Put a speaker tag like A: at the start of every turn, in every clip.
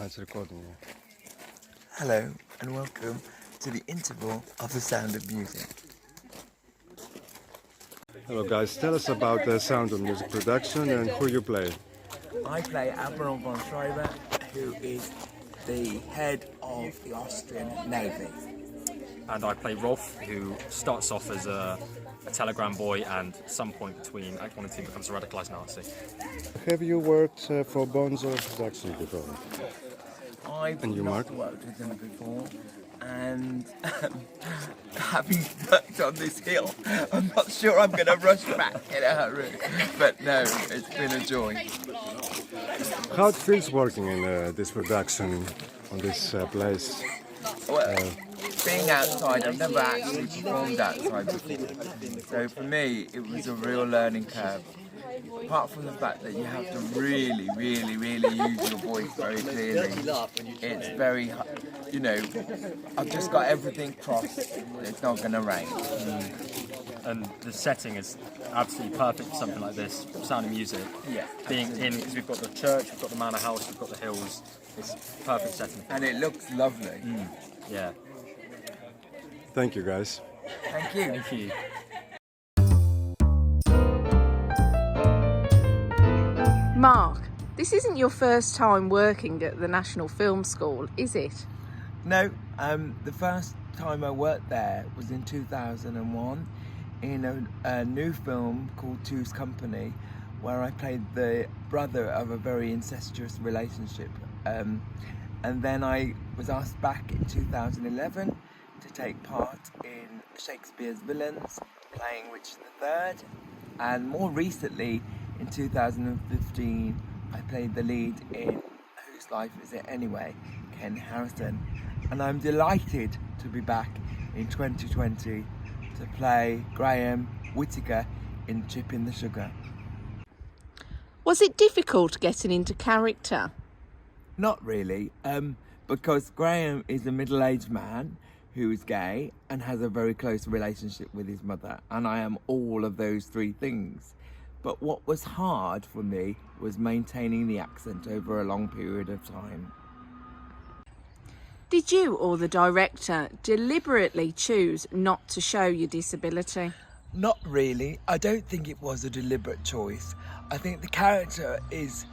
A: It's recording, yeah.
B: Hello and welcome to the interval of The Sound of Music.
A: Hello guys, tell us about the Sound of Music production and who you play.
B: I play Admiral von Schreiber, who is the head of the Austrian Navy.
C: And I play Rolf, who starts off as a telegram boy and at some point between Act 1 and 2 becomes a radicalised Nazi.
A: Have you worked for Bonzo production before?
B: I've
A: And you,
B: not
A: Mark?
B: worked with them before, and having worked on this hill, I'm not sure I'm going to rush back in a hurry. But no, it's been a joy.
A: How it feels working in this production on this place?
B: Well, being outside, I've never actually performed outside before. So for me, it was a real learning curve. Apart from the fact that you have to really use your voice very clearly, it's very, you know, I've just got everything crossed. It's not going to rain.
C: And the setting is absolutely perfect for something like this, Sound of Music.
B: Yeah.
C: Being in, because we've got the church, we've got the manor house, we've got the hills. It's perfect setting.
B: And it looks lovely.
C: Yeah.
A: Thank you guys.
B: Thank you.
C: Thank you.
D: Mark, this isn't your first time working at the National Film School, is it?
B: No, the first time I worked there was in 2001 in a new film called Two's Company, where I played the brother of a very incestuous relationship. And then I was asked back in 2011 to take part in Shakespeare's Villains, playing Richard III. And more recently, in 2015, I played the lead in Whose Life Is It Anyway, Ken Harrison. And I'm delighted to be back in 2020 to play Graham Whittaker in Chip in the Sugar.
D: Was it difficult getting into character?
B: Not really, because Graham is a middle-aged man who is gay and has a very close relationship with his mother, and I am all of those three things. But what was hard for me was maintaining the accent over a long period of time.
D: Did you or the director deliberately choose not to show your disability?
B: Not really. I don't think it was a deliberate choice. I think the character is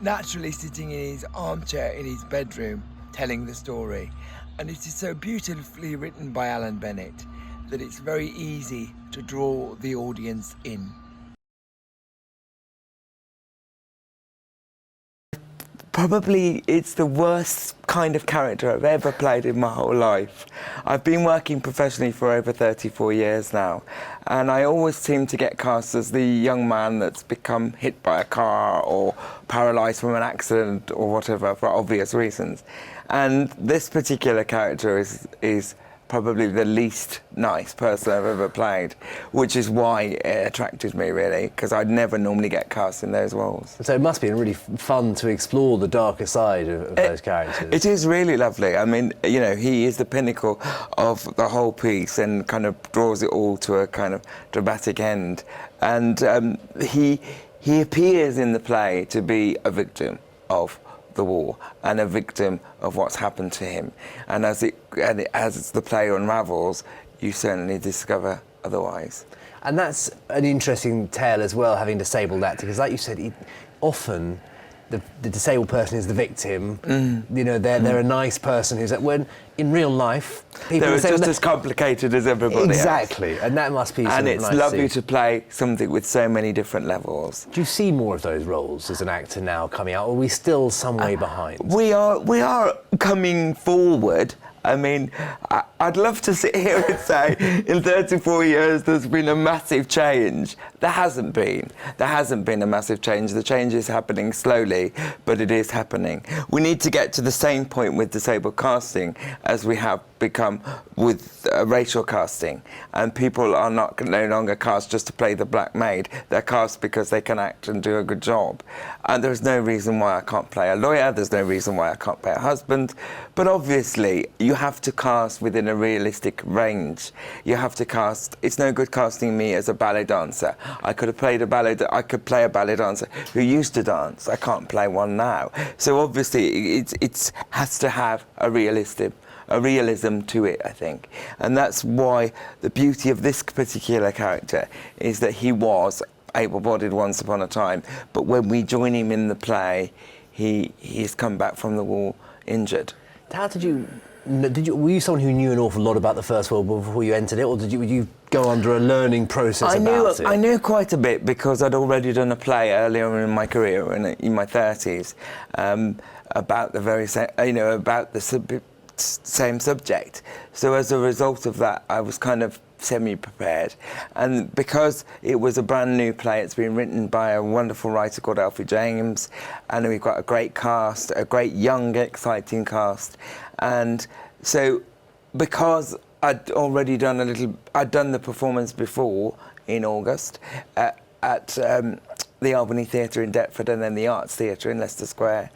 B: naturally sitting in his armchair in his bedroom telling the story. And it is so beautifully written by Alan Bennett that it's very easy to draw the audience in. Probably it's the worst kind of character I've ever played in my whole life. I've been working professionally for over 34 years now, and I always seem to get cast as the young man that's become hit by a car or paralysed from an accident or whatever, for obvious reasons. And this particular character is probably the least nice person I've ever played, which is why it attracted me, really, because I'd never normally get cast in those roles.
E: So it must be really fun to explore the darker side of those characters.
B: It is really lovely. I mean, you know, he is the pinnacle of the whole piece and kind of draws it all to a kind of dramatic end. And he appears in the play to be a victim of the war and a victim of what's happened to him. And as the play unravels, you certainly discover otherwise.
E: And that's an interesting tale as well, having disabled actor, because like you said, often the disabled person is the victim. You know, they're a nice person who's when in real life people
B: they're
E: say,
B: just as complicated as everybody
E: exactly else. And that must be
B: and it's
E: nice
B: lovely to play something with so many different levels.
E: Do you see more of those roles as an actor now coming out, or are we still some way behind?
B: We are coming forward. I mean, I'd love to sit here and say in 34 years there's been a massive change. There hasn't been. There hasn't been a massive change. The change is happening slowly, but it is happening. We need to get to the same point with disabled casting as we have become with racial casting. And people are no longer cast just to play the black maid. They're cast because they can act and do a good job. And there's no reason why I can't play a lawyer. There's no reason why I can't play a husband. But obviously, you have to cast within a a realistic range. You have to cast. It's no good casting me as a ballet dancer. I could play a ballet dancer who used to dance. I can't play one now. So obviously, it has to have a realism to it, I think. And that's why the beauty of this particular character is that he was able-bodied once upon a time, but when we join him in the play, he's come back from the war injured.
E: How were you someone who knew an awful lot about the First World War before you entered it, or did you go under a learning process about it?
B: I knew quite a bit because I'd already done a play earlier in my career, in my 30s, about the very same, about the same subject. So as a result of that, I was kind of semi-prepared, and because it was a brand new play, it's been written by a wonderful writer called Alfie James, and we've got a great cast, a great young exciting cast. And so because I'd already done I'd done the performance before in August at the Albany Theatre in Deptford and then the Arts Theatre in Leicester Square.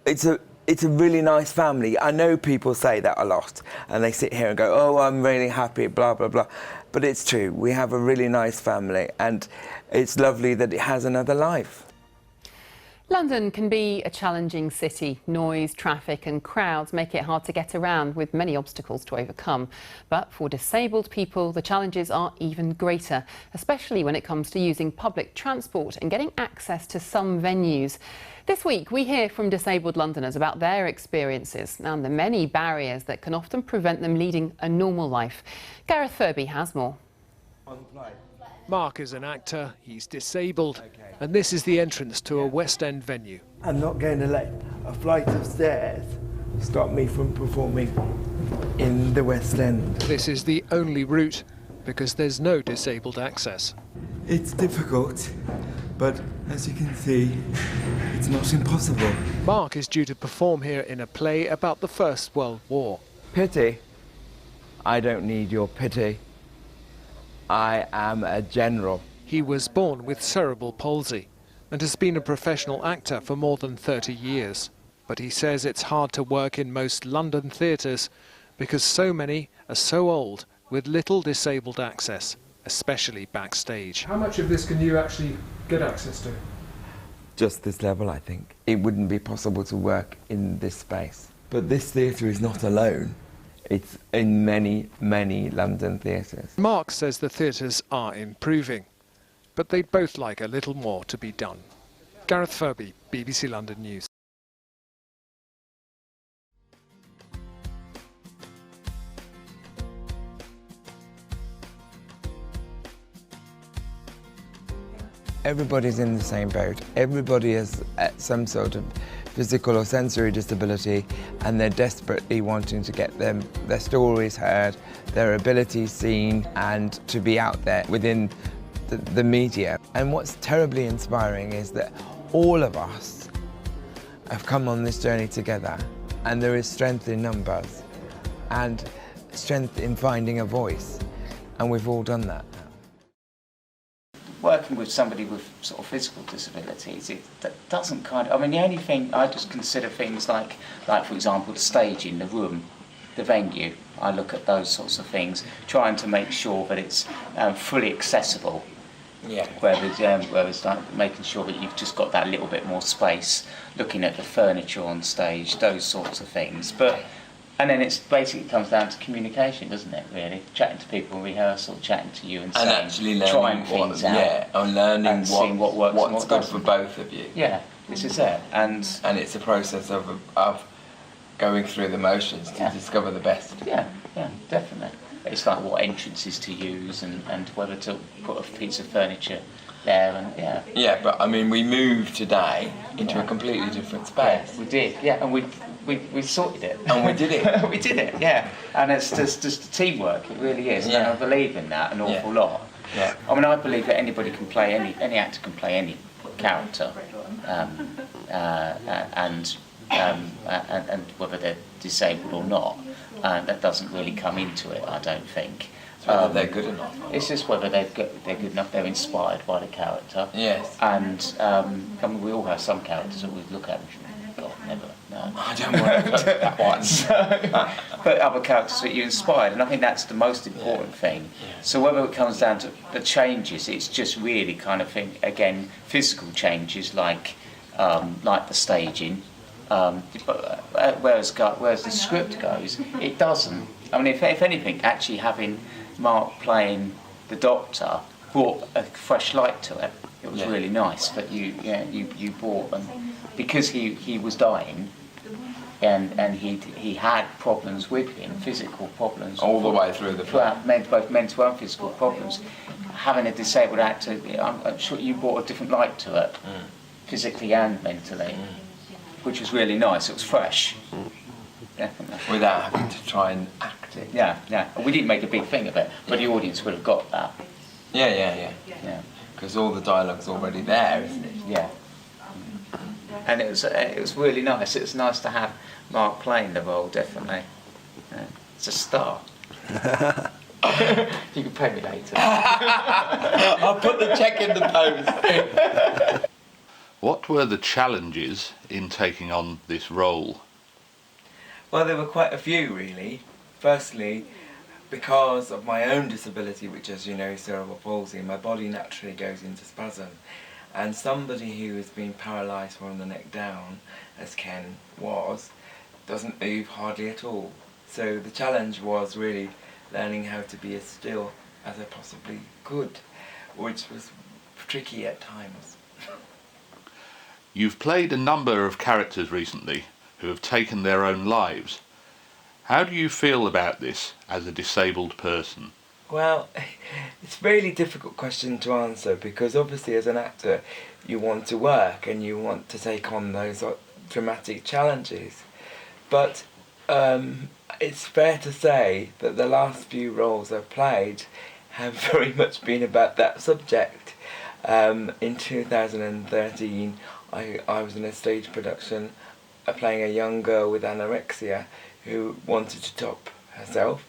B: It's a really nice family. I know people say that a lot, and they sit here and go, oh, I'm really happy, blah, blah, blah. But it's true. We have a really nice family, and it's lovely that it has another life.
F: London can be a challenging city. Noise, traffic and crowds make it hard to get around, with many obstacles to overcome. But for disabled people, the challenges are even greater, especially when it comes to using public transport and getting access to some venues. This week, we hear from disabled Londoners about their experiences and the many barriers that can often prevent them leading a normal life. Gareth Furby has more.
G: Mark is an actor, he's disabled, and this is the entrance to a West End venue.
B: I'm not going to let a flight of stairs stop me from performing in the West End.
G: This is the only route because there's no disabled access.
B: It's difficult, but as you can see, it's not impossible.
G: Mark is due to perform here in a play about the First World War.
B: Pity? I don't need your pity. I am a general.
G: He was born with cerebral palsy and has been a professional actor for more than 30 years. But he says it's hard to work in most London theatres because so many are so old with little disabled access, especially backstage.
H: How much of this can you actually get access to?
B: Just this level, I think. It wouldn't be possible to work in this space. But this theatre is not alone. It's in many, many London theatres.
G: Mark says the theatres are improving, but they'd both like a little more to be done. Gareth Furby, BBC London News.
B: Everybody's in the same boat. Everybody has some sort of physical or sensory disability, and they're desperately wanting to get their stories heard, their abilities seen, and to be out there within the media. And what's terribly inspiring is that all of us have come on this journey together, and there is strength in numbers and strength in finding a voice, and we've all done that.
I: Working with somebody with sort of physical disabilities, that doesn't kind of, I mean, the only thing I just consider things like for example, the staging, the room, the venue. I look at those sorts of things, trying to make sure that it's fully accessible. Yeah. Whereas like making sure that you've just got that little bit more space, looking at the furniture on stage, those sorts of things. And then it's basically comes down to communication, doesn't it, really? Chatting to people in rehearsal, chatting to you and saying,
B: actually learning
I: trying things out.
B: Yeah, and learning
I: seeing what works and
B: what's
I: what
B: good
I: doesn't.
B: for both of you.
I: Yeah, this is it. And
B: it's a process of going through the motions to discover the best.
I: Yeah, definitely. It's like what entrances to use and whether to put a piece of furniture there and
B: Yeah, but I mean, we moved today into a completely different space.
I: Yeah, we did, and we sorted it.
B: And we did it.
I: We did it, yeah. And it's just teamwork, it really is. And I believe in that an awful lot.
B: Yeah.
I: I mean, I believe that anybody can play, any actor can play any character. And whether they're disabled or not, that doesn't really come into it, I don't think.
B: Whether they're good enough.
I: It's just whether they're good enough, they're inspired by the character.
B: Yes.
I: And I mean, we all have some characters that we look at God, never. No, I don't want to play that one. But other characters that you inspired, and I think that's the most important thing. So whether it comes down to the changes, it's just really kind of thing. Again, physical changes like the staging. Whereas the script goes, it doesn't. I mean, if anything, actually having Mark playing the Doctor brought a fresh light to it. It was really nice that you brought them, because he was dying, and he had problems with him, physical problems
J: all the way through the play,
I: both mental and physical problems. Having a disabled actor, I'm sure you brought a different light to it, physically and mentally, which was really nice. It was fresh, definitely,
J: without having to try and act it.
I: Yeah. We didn't make a big thing of it, but the audience would have got that.
J: Yeah. Because all the dialogue's already there, isn't it?
I: Yeah. And it was really nice. It was nice to have Mark playing the role, definitely. Yeah. It's a star. You can pay me later.
J: I'll put the cheque in the post.
K: What were the challenges in taking on this role?
B: Well, there were quite a few, really. Firstly, because of my own disability, which, as you know, is cerebral palsy, my body naturally goes into spasm. And somebody who has been paralysed from the neck down, as Ken was, doesn't move hardly at all. So the challenge was really learning how to be as still as I possibly could, which was tricky at times.
K: You've played a number of characters recently who have taken their own lives. How do you feel about this as a disabled person?
B: Well, it's a really difficult question to answer, because obviously as an actor you want to work and you want to take on those dramatic challenges. But it's fair to say that the last few roles I've played have very much been about that subject. In 2013 I was in a stage production playing a young girl with anorexia who wanted to top herself.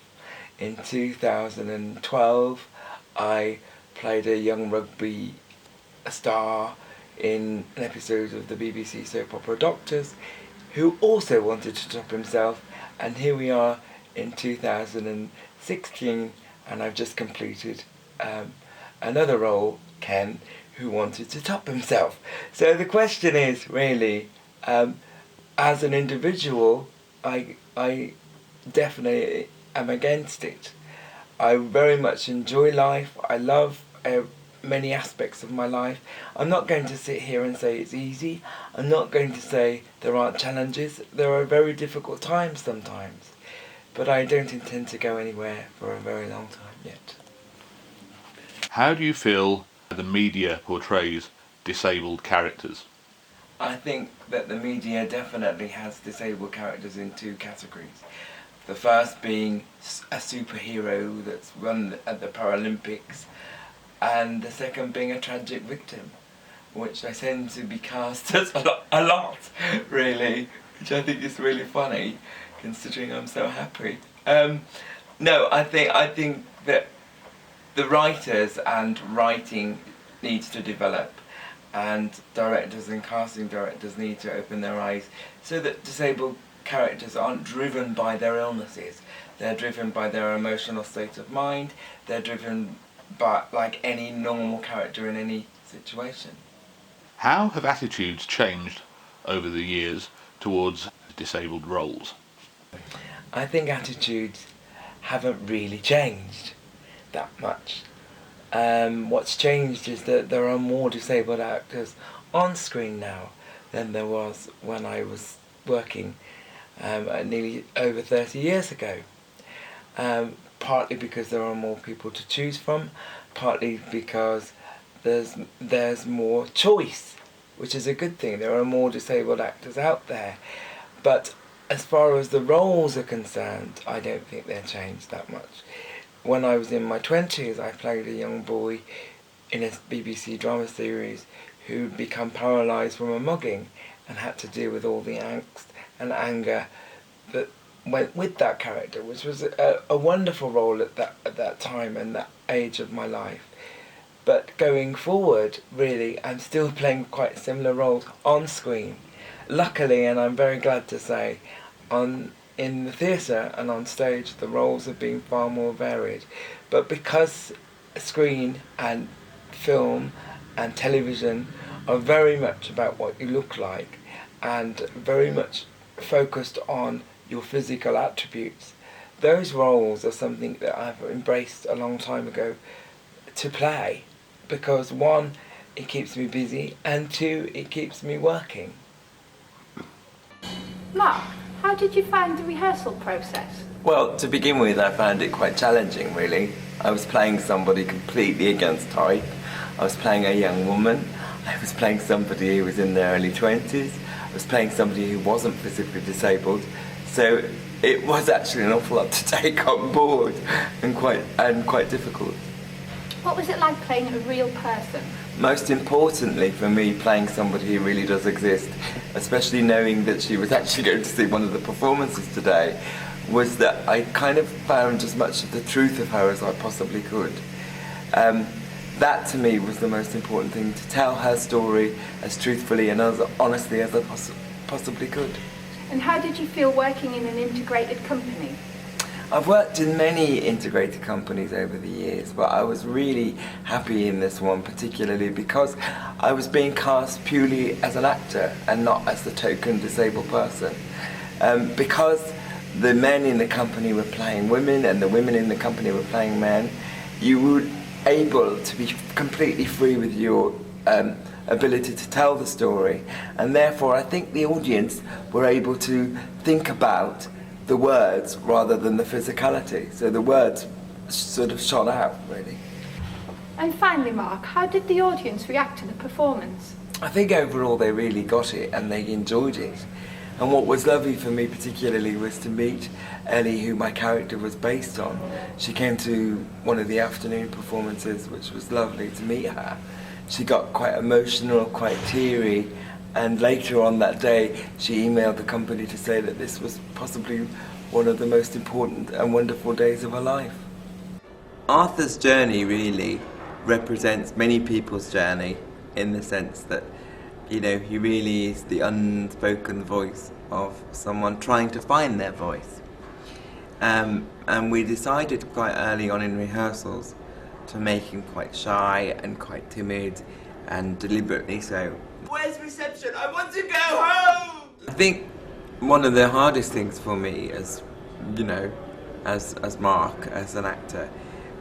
B: In 2012 I played a young rugby star in an episode of the BBC soap opera Doctors, who also wanted to top himself, and here we are in 2016 and I've just completed another role, Ken, who wanted to top himself. So the question is really, as an individual, I definitely am against it. I very much enjoy life. I love many aspects of my life. I'm not going to sit here and say it's easy. I'm not going to say there aren't challenges. There are very difficult times sometimes. But I don't intend to go anywhere for a very long time yet.
K: How do you feel the media portrays disabled characters?
B: I think that the media definitely has disabled characters in two categories. The first being a superhero that's run at the Paralympics, and the second being a tragic victim, which I tend to be cast as a lot, really, which I think is really funny, considering I'm so happy. No, I think that the writers and writing needs to develop, and directors and casting directors need to open their eyes so that disabled characters aren't driven by their illnesses. They're driven by their emotional state of mind. They're driven by like any normal character in any situation.
K: How have attitudes changed over the years towards disabled roles?
B: I think attitudes haven't really changed that much. What's changed is that there are more disabled actors on screen now than there was when I was working nearly over 30 years ago. Partly because there are more people to choose from, partly because there's more choice, which is a good thing. There are more disabled actors out there. But as far as the roles are concerned, I don't think they're changed that much. When I was in my 20s, I played a young boy in a BBC drama series who'd become paralysed from a mugging and had to deal with all the angst and anger that went with that character, which was a wonderful role at that time and that age of my life. But going forward, really, I'm still playing quite similar roles on screen, luckily, and I'm very glad to say, in the theatre and on stage, the roles have been far more varied. But because screen and film and television are very much about what you look like and very much focused on your physical attributes, those roles are something that I've embraced a long time ago to play, because one, it keeps me busy, and two, it keeps me working.
L: Mark, how did you find the rehearsal process?
J: Well, to begin with, I found it quite challenging, really. I was playing somebody completely against type. I was playing a young woman. I was playing somebody who was in their early 20s. I was playing somebody who wasn't physically disabled. So it was actually an awful lot to take on board and quite difficult.
L: What was it like playing a real person?
J: Most importantly for me, playing somebody who really does exist, especially knowing that she was actually going to see one of the performances today, was that I kind of found as much of the truth of her as I possibly could. That to me was the most important thing, to tell her story as truthfully and as honestly as I possibly could.
L: And how did you feel working in an integrated company?
J: I've worked in many integrated companies over the years, but I was really happy in this one, particularly because I was being cast purely as an actor and not as the token disabled person. Because the men in the company were playing women and the women in the company were playing men, you were able to be completely free with your ability to tell the story, and therefore I think the audience were able to think about the words rather than the physicality. So the words sort of shone out, really.
L: And finally, Mark, how did the audience react to the performance?
J: I think overall they really got it and they enjoyed it. And what was lovely for me particularly was to meet Ellie, who my character was based on. She came to one of the afternoon performances, which was lovely to meet her. She got quite emotional, quite teary, and later on that day she emailed the company to say that this was possibly one of the most important and wonderful days of her life. Arthur's journey really represents many people's journey, in the sense that, you know, he really is the unspoken voice of someone trying to find their voice. And we decided quite early on in rehearsals to make him quite shy and quite timid, and deliberately so. Where's reception? I want to go home! I think one of the hardest things for me as, you know, as Mark, as an actor,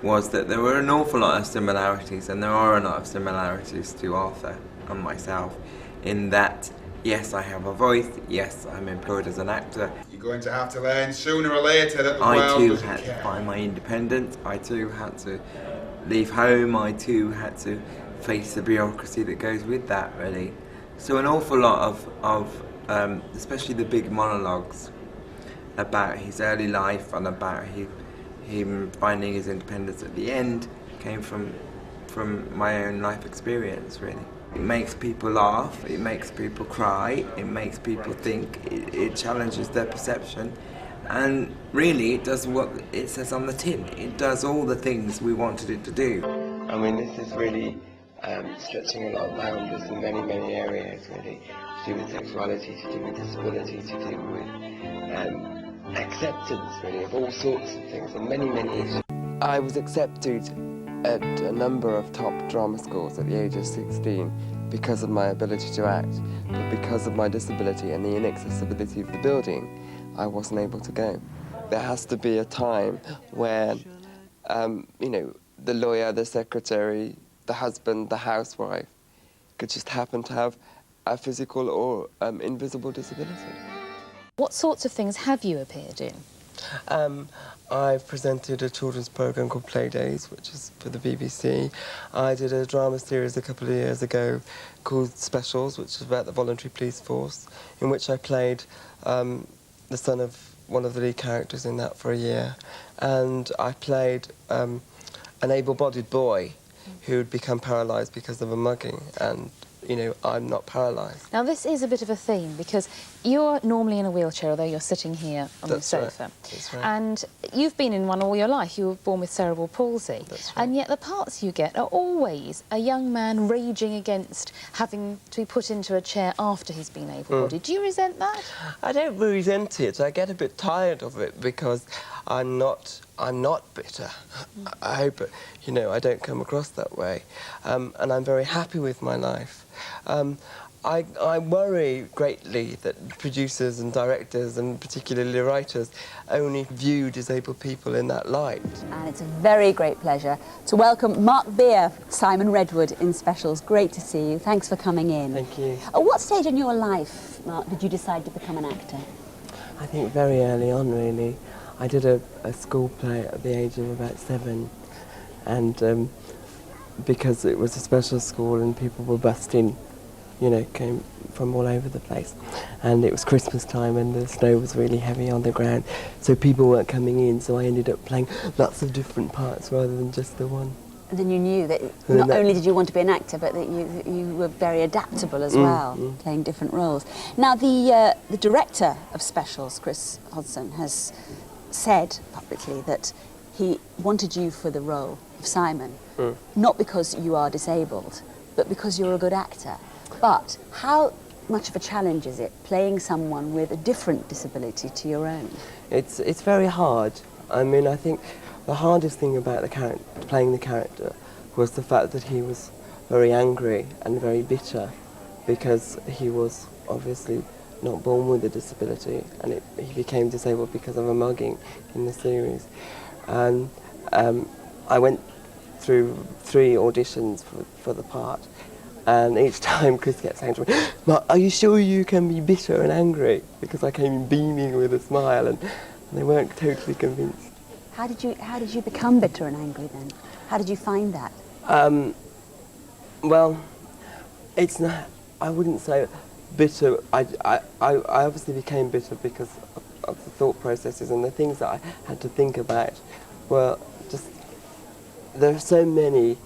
J: was that there were an awful lot of similarities, and there are a lot of similarities to Arthur and myself, in that, yes, I have a voice, yes, I'm employed as an actor.
M: You're going to have to learn sooner or later that the
J: I
M: world
J: too
M: doesn't
J: had
M: care.
J: to find my independence, I too had to leave home, I too had to face the bureaucracy that goes with that, really. So an awful lot of especially the big monologues about his early life and about him finding his independence at the end came from my own life experience, really. It makes people laugh, it makes people cry, it makes people think, it challenges their perception, and really it does what it says on the tin. It does all the things we wanted it to do. I mean, this is really stretching a lot of boundaries in many, many areas, really, to do with sexuality, to do with disability, to do with acceptance, really, of all sorts of things, and many, many issues. I was accepted at a number of top drama schools at the age of 16 because of my ability to act, but because of my disability and the inaccessibility of the building, I wasn't able to go. There has to be a time where, you know, the lawyer, the secretary, the husband, the housewife could just happen to have a physical or invisible disability.
N: What sorts of things have you appeared in?
J: I've presented a children's programme called Playdays, which is for the BBC. I did a drama series a couple of years ago called Specials, which is about the voluntary police force, in which I played the son of one of the lead characters in that for a year. And I played an able-bodied boy who had become paralysed because of a mugging, and
O: you know, I'm not paralysed.
N: Now, this is a bit of a theme because you're normally in a wheelchair, although you're sitting here on the sofa.
O: Right. That's right.
N: And you've been in one all your life. You were born with cerebral palsy.
O: That's right.
N: And yet the parts you get are always a young man raging against having to be put into a chair after he's been able-bodied. Do you resent that?
O: I don't resent it. I get a bit tired of it because I'm not bitter. I hope, you know, I don't come across that way. And I'm very happy with my life. I worry greatly that producers and directors, and particularly writers, only view disabled people in that light.
P: And it's a very great pleasure to welcome Mark Beer, Simon Redwood in Specials. Great to see you. Thanks for coming in.
O: Thank you.
P: At what stage in your life, Mark, did you decide to become an actor?
O: I think very early on, really. I did a school play at the age of about 7, and because it was a special school and people were busting, you know, came from all over the place, and it was Christmas time and the snow was really heavy on the ground, so people weren't coming in, so I ended up playing lots of different parts rather than just the one.
P: And then you knew that not only did you want to be an actor, but that you were very adaptable as well, playing different roles. Now, the director of Specials, Chris Hodson, has said publicly that he wanted you for the role of Simon, not because you are disabled, but because you're a good actor. But how much of a challenge is it playing someone with a different disability to your own?
O: It's very hard. I mean, I think the hardest thing about playing the character was the fact that he was very angry and very bitter because he was obviously not born with a disability, and he became disabled because of a mugging in the series. And I went through 3 auditions for the part, and each time Chris kept saying to me, "Mark, are you sure you can be bitter and angry?" Because I came in beaming with a smile, and they weren't totally convinced.
P: How did you become bitter and angry then? How did you find that?
O: Well, it's not. I wouldn't say bitter. I obviously became bitter because of the thought processes and the things that I had to think about. Well, just there are so many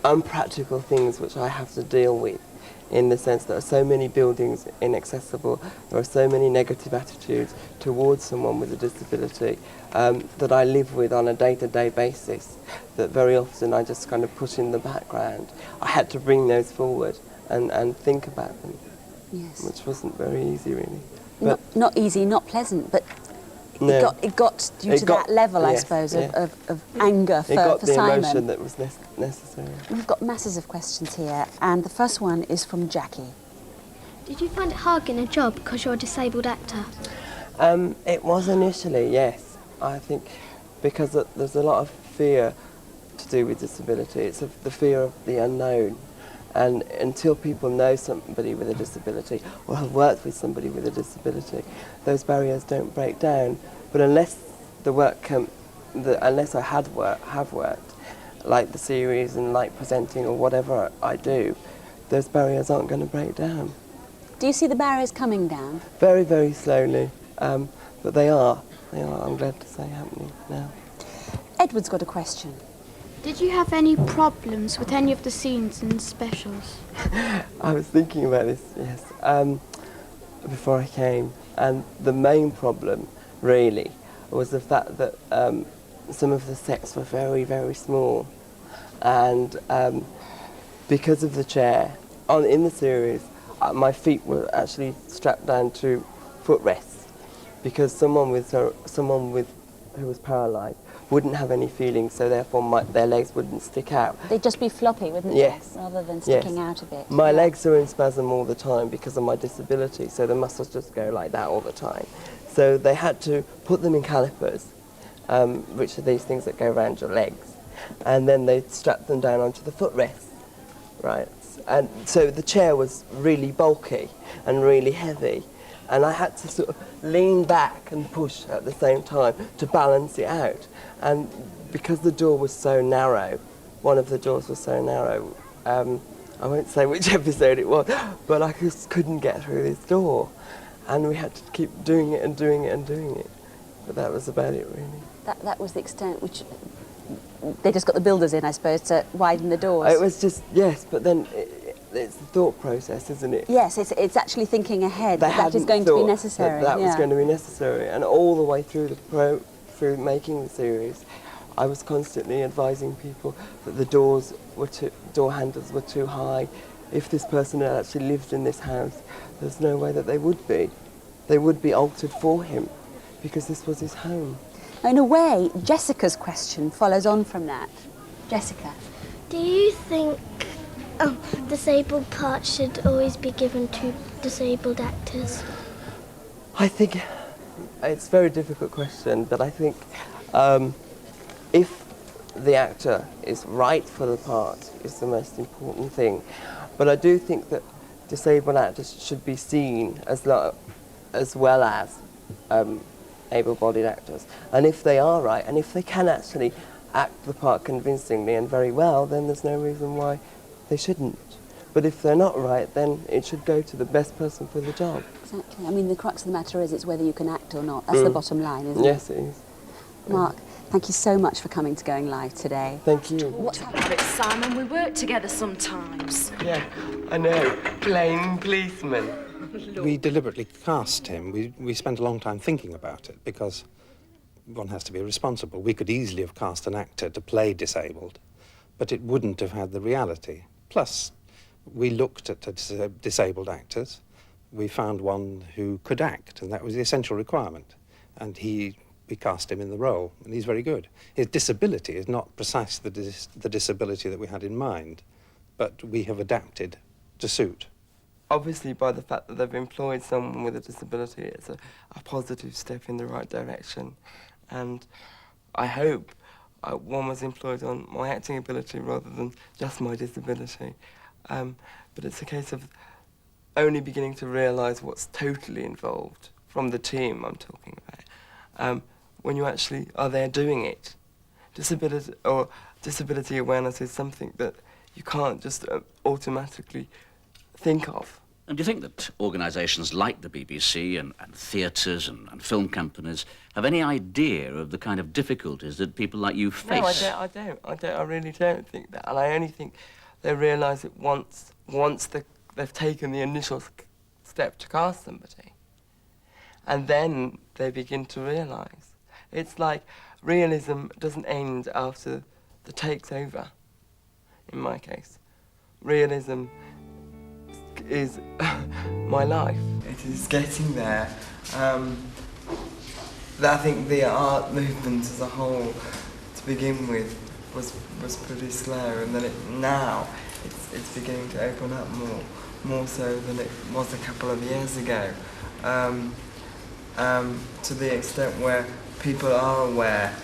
O: unpractical things which I have to deal with, in the sense that there are so many buildings inaccessible, there are so many negative attitudes towards someone with a disability that I live with on a day-to-day basis, that very often I just kind of put in the background. I had to bring those forward and think about them,
P: yes,
O: which wasn't very easy, really.
P: But not easy, not pleasant, but
O: no,
P: it got you to that level, yes, I suppose, of anger for Simon.
O: It got the emotion that was necessary.
P: We've got masses of questions here, and the first one is from Jackie.
Q: Did you find it hard getting a job because you're a disabled actor?
O: It was initially, yes. I think because there's a lot of fear to do with disability. It's the fear of the unknown. And until people know somebody with a disability or have worked with somebody with a disability, those barriers don't break down. But unless unless I have worked, like the series and like presenting or whatever I do, those barriers aren't going to break down.
P: Do you see the barriers coming down?
O: Very, very slowly, but they are, I'm glad to say, happening now.
P: Edward's got a question.
Q: Did you have any problems with any of the scenes in Specials?
O: I was thinking about this, yes, before I came, and the main problem, really, was the fact that some of the sets were very, very small, and because of the chair, in the series, my feet were actually strapped down to footrests, because someone who was paralysed wouldn't have any feeling, so therefore their legs wouldn't stick out.
P: They'd just be floppy, wouldn't
O: yes,
P: they? Rather than sticking out a bit.
O: My legs are in spasm all the time because of my disability, so the muscles just go like that all the time. So they had to put them in calipers, which are these things that go around your legs, and then they strapped them down onto the footrests, right? And so the chair was really bulky and really heavy, and I had to sort of lean back and push at the same time to balance it out. And because the door was so narrow, one of the doors was so narrow, I won't say which episode it was, but I just couldn't get through this door. And we had to keep doing it and doing it and doing it. But that was about it, really.
P: That was the extent which they just got the builders in, I suppose, to widen the doors.
O: It was just, yes, but then it's the thought process, isn't it?
P: Yes, it's actually thinking ahead. That is going to be necessary.
O: That was going to be necessary, and all the way through through making the series, I was constantly advising people that the door handles were too high. If this person had actually lived in this house, there's no way that they would be. They would be altered for him, because this was his home.
P: In a way, Jessica's question follows on from that. Jessica.
R: Do you think disabled parts should always be given to disabled actors?
O: I think it's a very difficult question, but I think if the actor is right for the part is the most important thing. But I do think that disabled actors should be seen as well as able-bodied actors. And if they are right, and if they can actually act the part convincingly and very well, then there's no reason why they shouldn't. But if they're not right, then it should go to the best person for the job.
P: Exactly. I mean, the crux of the matter is it's whether you can act or not. That's the bottom line, isn't it?
O: Yes, it is.
P: Mark, thank you so much for coming to Going Live today.
O: Thank you.
S: What's happened, Simon? We work together sometimes.
O: Yeah, I know. Plain policeman.
T: We deliberately cast him. We spent a long time thinking about it because one has to be responsible. We could easily have cast an actor to play disabled, but it wouldn't have had the reality. Plus, we looked at disabled actors. We found one who could act, and that was the essential requirement. And we cast him in the role, and he's very good. His disability is not precisely the disability that we had in mind, but we have adapted to suit.
O: Obviously, by the fact that they've employed someone with a disability, it's a positive step in the right direction. And I hope one was employed on my acting ability rather than just my disability. But it's a case of only beginning to realise what's totally involved from the team I'm talking about, when you actually are there doing it. Disability awareness is something that you can't just automatically think of.
U: And do you think that organisations like the BBC and theatres and film companies have any idea of the kind of difficulties that people like you face?
O: No, I don't. I really don't think that. And I only think they realise it once they've taken the initial step to cast somebody. And then they begin to realise. It's like realism doesn't end after the take's over, in my case. Realism is my life. It is getting there. I think the art movement as a whole, to begin with, was pretty slow, and then now it's beginning to open up more so than it was a couple of years ago. To the extent where people are aware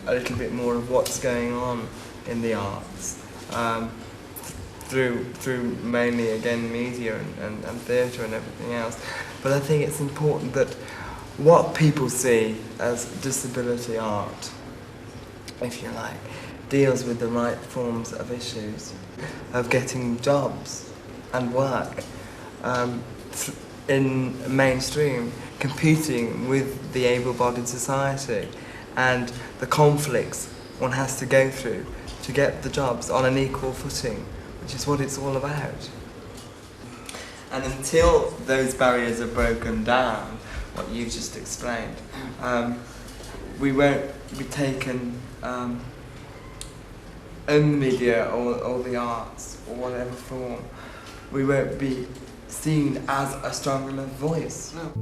O: a little bit more of what's going on in the arts. Through mainly, again, media and theatre and everything else. But I think it's important that what people see as disability art, if you like, deals with the right forms of issues, of getting jobs and work in mainstream, competing with the able-bodied society and the conflicts one has to go through to get the jobs on an equal footing, which is what it's all about. And until those barriers are broken down, what you just explained, we won't be taken in the media or the arts or whatever form. We won't be seen as a strong enough voice. No.